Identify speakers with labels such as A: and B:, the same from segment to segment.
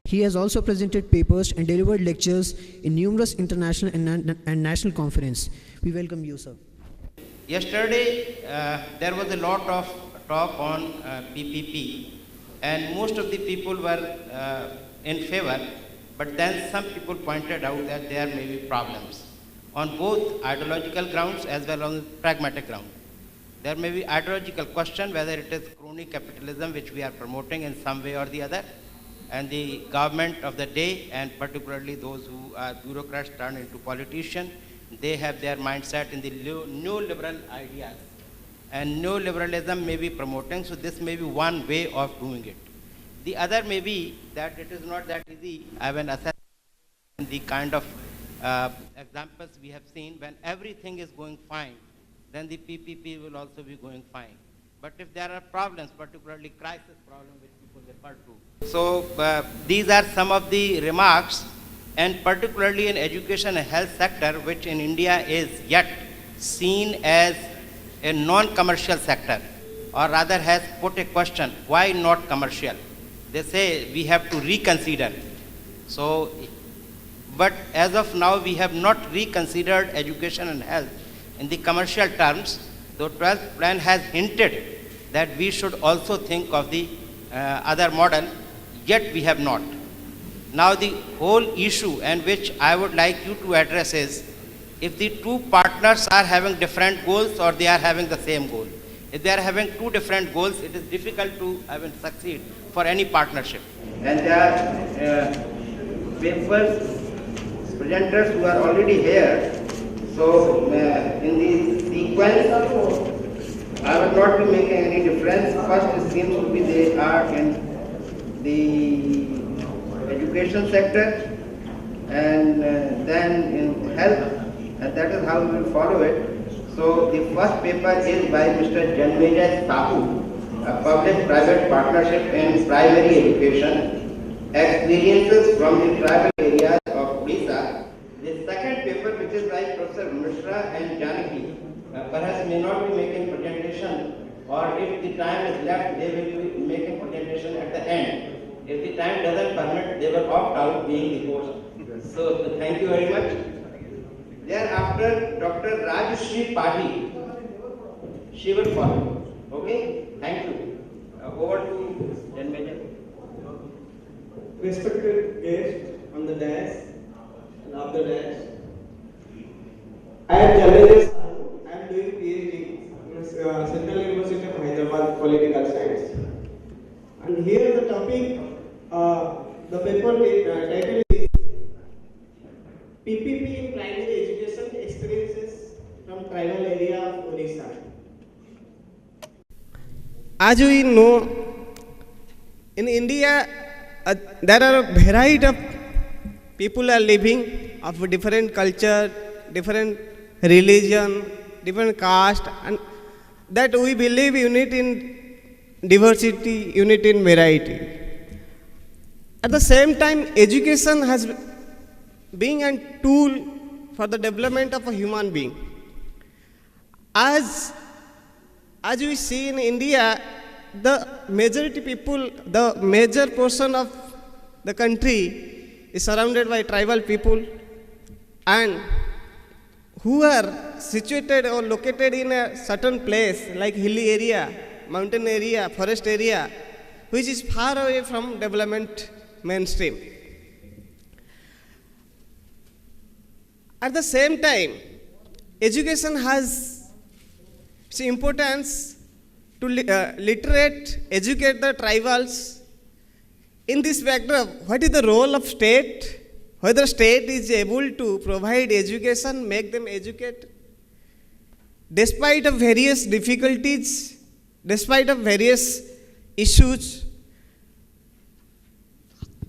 A: He has also presented papers and delivered lectures in numerous international and national conferences. We welcome you, sir.
B: Yesterday, there was a lot of talk on PPP, and most of the people were in favor, but then some people pointed out that there may be problems on both ideological grounds as well as pragmatic ground. There may be ideological question whether it is crony capitalism which we are promoting in some way or the other, and the government of the day, and particularly those who are bureaucrats turned into politicians, they have their mindset in the neoliberal ideas. And neoliberalism may be promoting, so this may be one way of doing it. The other may be that it is not that easy. I will assess the kind of examples we have seen. When everything is going fine, then the PPP will also be going fine. But if there are problems, particularly crisis problems which people refer to. So these are some of the remarks, and particularly in education and health sector, which in India is yet seen as a non-commercial sector, or rather has put a question, why not commercial? They say we have to reconsider. So, but as of now, we have not reconsidered education and health in the commercial terms. The 12th plan has hinted that we should also think of the other model, yet we have not. Now the whole issue, and which I would like you to address, is if the two partners are having different goals or they are having the same goal. If they are having two different goals, it is difficult to succeed for any partnership. And there are papers, presenters who are already here. So in the sequence, I will not be making any difference. First, it seems to be they are in the education sector, and then in health, and that is how we will follow it. So the first paper is by Mr. Janmejay Sahu, a public-private partnership in primary education, experiences from the tribal areas of Odisha. The second paper, which is by Professor Mishra and Janaki, perhaps may not be making presentation, or if the time is left, they will be making presentation at the end. If the time doesn't permit, they will opt out being the host. So thank you very much. Thereafter, Dr. Rajshri Pahi, she will follow. Okay? Thank you. Over to Janmejay.
C: Respected guests on the dais and off the dais, I am Janmejay Sahu. I am doing PhD in Central University of Hyderabad Political Science. And here the topic, the paper title is PPP in Primary Education Experiences from Tribal Area of Odisha. As we know, in India, there are a variety of people are living of different culture, different religion, different caste, and that we believe unity in diversity, unity in variety. At the same time, education has been a tool for the development of a human being. As we see in India, the majority people, the major portion of the country is surrounded by tribal people, and who are situated or located in a certain place like hilly area, mountain area, forest area, which is far away from development mainstream. At the same time, education has its importance to educate the tribals. In this backdrop, what is the role of state? Whether state is able to provide education, make them educate, despite of various difficulties, despite of various issues,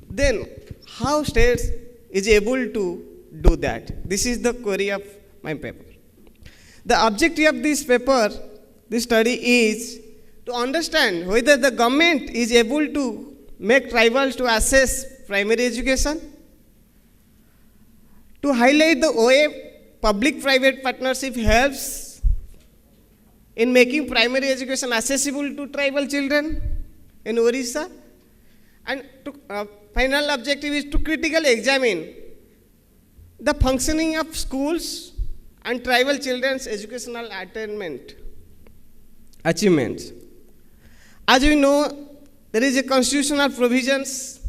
C: then how states is able to do that? This is the query of my paper. The objective of this paper, this study, is to understand whether the government is able to make tribals to access primary education, to highlight the way public-private partnership helps in making primary education accessible to tribal children in Orissa, and to final objective is to critically examine the functioning of schools and tribal children's educational achievements. As we know, there is a constitutional provisions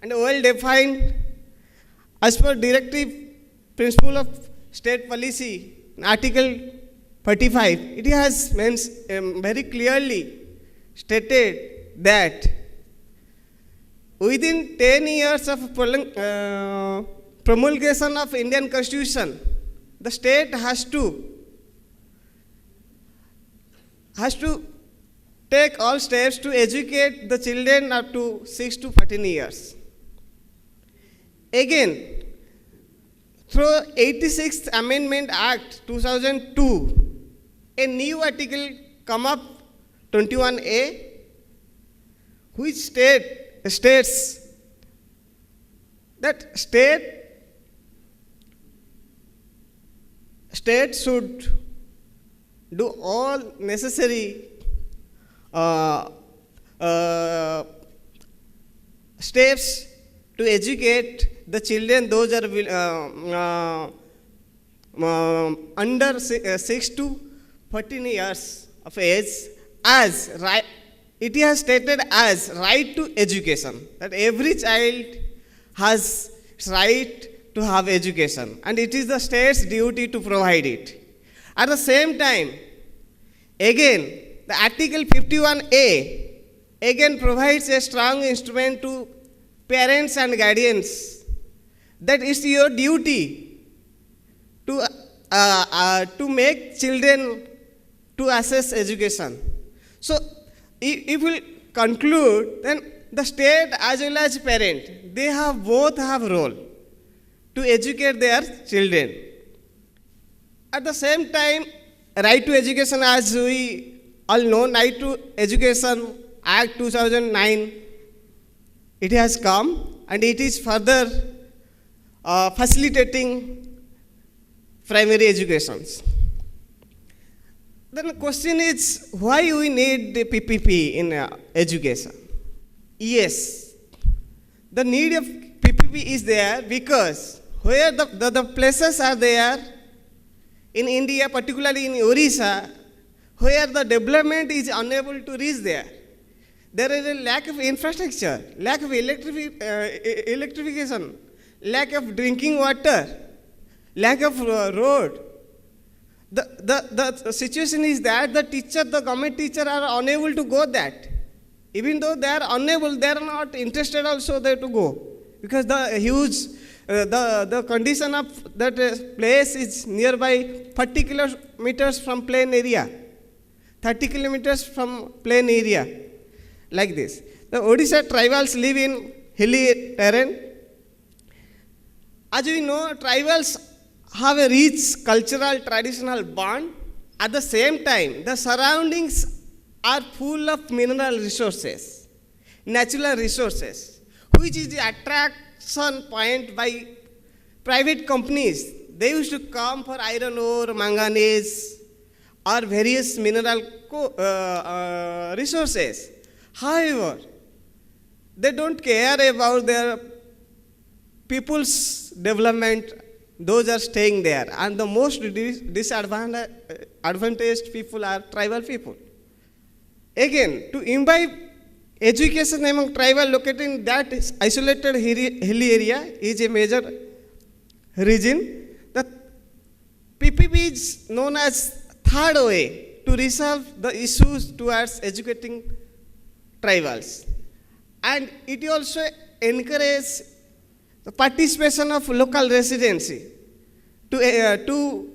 C: and well defined as per directive principle of state policy, in Article 45. It has very clearly stated that within 10 years of promulgation of Indian Constitution, the state has to take all steps to educate the children up to 6 to 14 years. Again, through 86th Amendment Act 2002, a new article come up, 21A, which states that state should do all necessary steps to educate the children, those are under 6 to 14 years of age, as right. It has stated as right to education, that every child has right to have education, and it is the state's duty to provide it. At the same time, again, the Article 51A again provides a strong instrument to parents and guardians that it's your duty to make children to access education. So, if we conclude, then the state as well as parent, they both have role to educate their children. At the same time, right to education, as we all know, Right to Education Act 2009, it has come, and it is further facilitating primary educations. Then the question is, why we need the PPP in education? Yes, the need of PPP is there because where the places are there in India, particularly in Orissa, where the development is unable to reach there. There is a lack of infrastructure, lack of electrification, lack of drinking water, lack of road. The situation is that the government teacher are unable to go that. Even though they are unable, they are not interested also there to go. Because the huge, the condition of that place is nearby 30 kilometers from plain area. 30 kilometers from plain area. Like this. The Odisha tribals live in hilly terrain. As we know, tribals have a rich cultural traditional bond. At the same time, the surroundings are full of mineral resources, natural resources, which is the attraction point by private companies. They used to come for iron ore, manganese, or various mineral resources. However, they don't care about their people's development. Those are staying there, and the most disadvantaged people are tribal people. Again, to imbibe education among tribal located in that isolated hilly area is a major reason. The PPP is known as third way to resolve the issues towards educating tribals, and it also encourages the participation of local residency to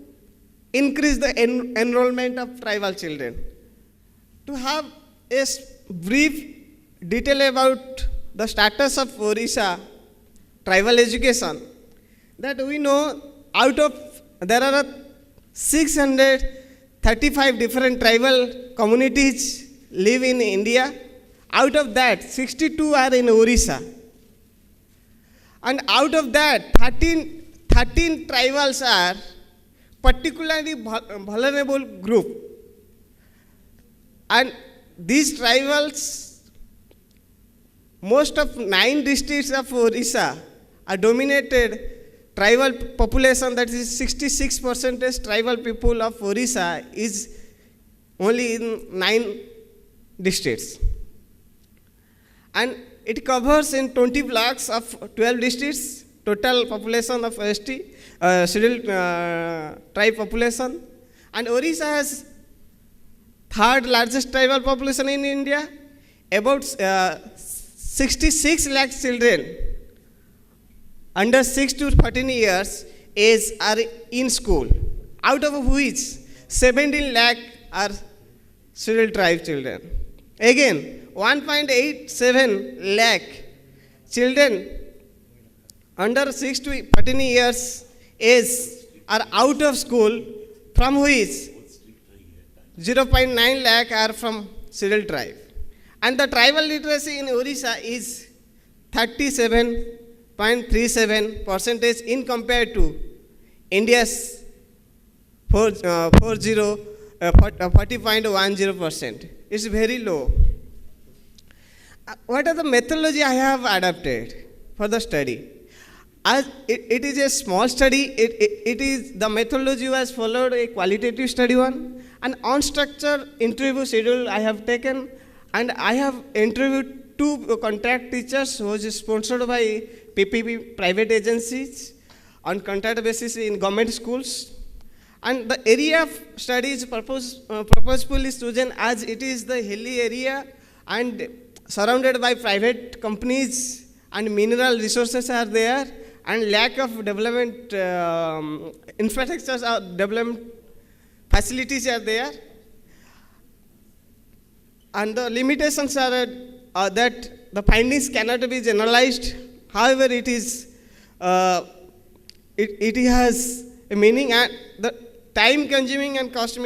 C: increase the enrollment of tribal children. To have a brief detail about the status of Orissa tribal education, that we know there are 635 different tribal communities live in India. Out of that, 62 are in Orissa. And out of that, 13 tribals are particularly vulnerable group. And these tribals, most of 9 districts of Orissa are dominated tribal population, that is 66% tribal people of Orissa is only in 9 districts. And it covers in 20 blocks of 12 districts, total population of ST, scheduled tribe population. And Orissa has third largest tribal population in India. About 66 lakh children under 6 to 13 years age are in school, out of which 17 lakh are scheduled tribe children. Again, 1.87 lakh children under 6 to 13 years age are out of school, from which 0.9 lakh are from scheduled tribe. And the tribal literacy in Orissa is 37.37% in compared to India's 40.10%. It's very low. What are the methodology I have adapted for the study? As it is a small study, it is the methodology was followed a qualitative study one, and unstructured interview schedule I have taken, and I have interviewed 2 contract teachers who was sponsored by PPP private agencies on contract basis in government schools. And the area of study is purposefully chosen as it is the hilly area and surrounded by private companies, and mineral resources are there, and lack of development infrastructures or development facilities are there. And the limitations are that the findings cannot be generalized. However, it is it has a meaning, and the time consuming and cost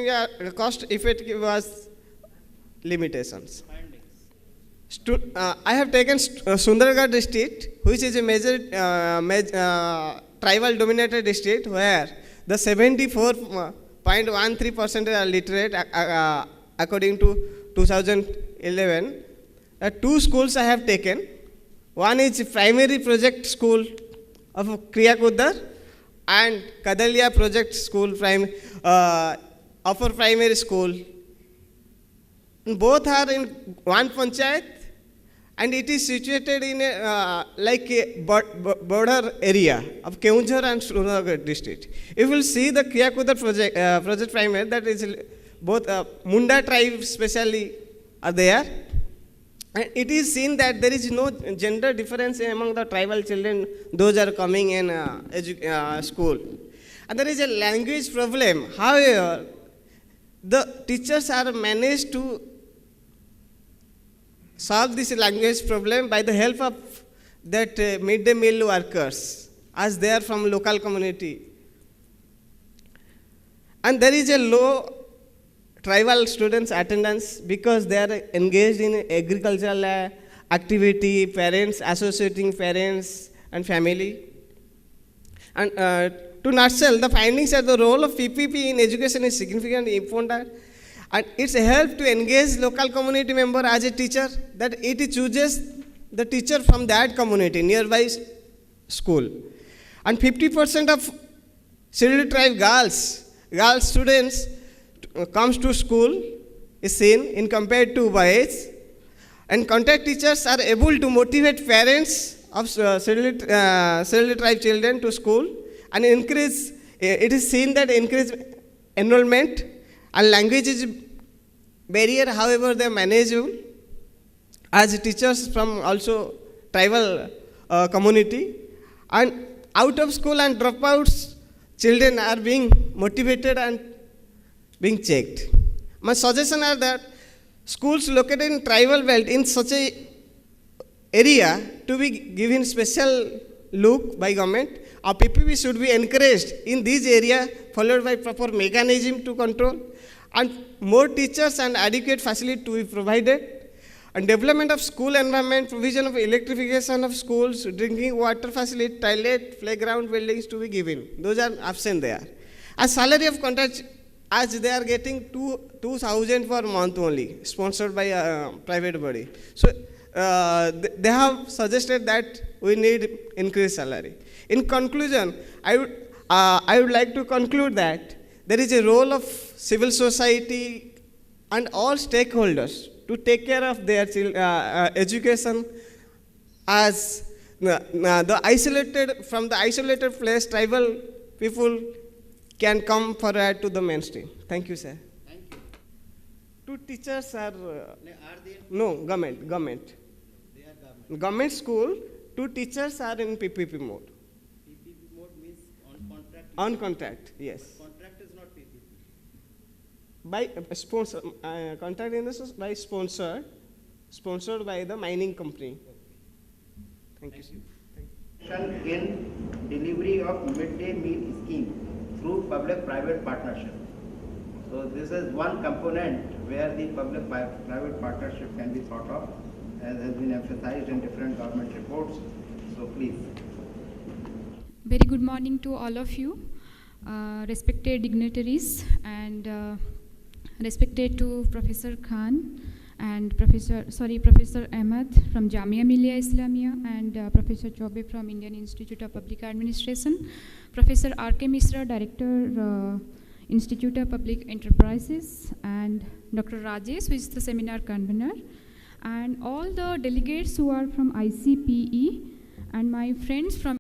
C: effective was limitations. I have taken Sundargarh district, which is a major tribal dominated district, where the 74.13% are literate according to 2011. 2 schools I have taken. One is primary project school of Kriyakudar and Kadalia project school, upper primary school. Both are in one panchayat, and it is situated in a border area of Keonjhar and Sundargarh district. If you will see the Kriyakudar project primary, that is both Munda tribe especially are there. And it is seen that there is no gender difference among the tribal children, those are coming in school. And there is a language problem. However, the teachers are managed to solve this language problem by the help of that midday meal workers, as they are from local community. And there is a low tribal students attendance because they are engaged in agricultural activity, parents associating parents and family. And to nutshell, the findings are the role of PPP in education is significantly important, and it's a help to engage local community member as a teacher, that it chooses the teacher from that community, nearby school. And 50% of scheduled tribe girls students comes to school is seen in compared to boys, and contact teachers are able to motivate parents of scheduled tribe children to school, and increase. It is seen that increase enrollment, and language is barrier. However, they are manageable as teachers from also tribal community, and out of school and dropouts children are being motivated and being checked. My suggestion are that schools located in tribal belt in such a area to be given special look by government. Our PPP should be encouraged in this area, followed by proper mechanism to control, and more teachers and adequate facility to be provided, and development of school environment, provision of electrification of schools, drinking water facility, toilet, playground buildings to be given. Those are absent there. As salary of contract, as they are getting 2,000 per month only, sponsored by a private body. So they have suggested that we need increased salary. In conclusion, I would like to conclude that there is a role of civil society and all stakeholders to take care of their education as the isolated place, tribal people can come forward to the mainstream. Thank you, sir.
B: Thank you.
C: Two teachers are,
B: Are they?
C: no, government.
B: They are government.
C: Government school, two teachers are in PPP mode.
B: PPP mode means on contract.
C: On contract, yes.
B: Contract is not PPP.
C: By sponsor, contract in this is by sponsored by the mining company. Thank you.
B: In delivery of midday meal scheme through public-private partnership. So this is one component where the public-private partnership can be thought of, as has been emphasized in different government reports. So please.
D: Very good morning to all of you, respected dignitaries, and respected to Professor Khan and Professor Ahmed from Jamia Millia Islamia, and Professor Chobe from Indian Institute of Public Administration, Professor R.K. Misra, Director, Institute of Public Enterprises, and Dr. Rajesh, who is the seminar convener, and all the delegates who are from ICPE, and my friends from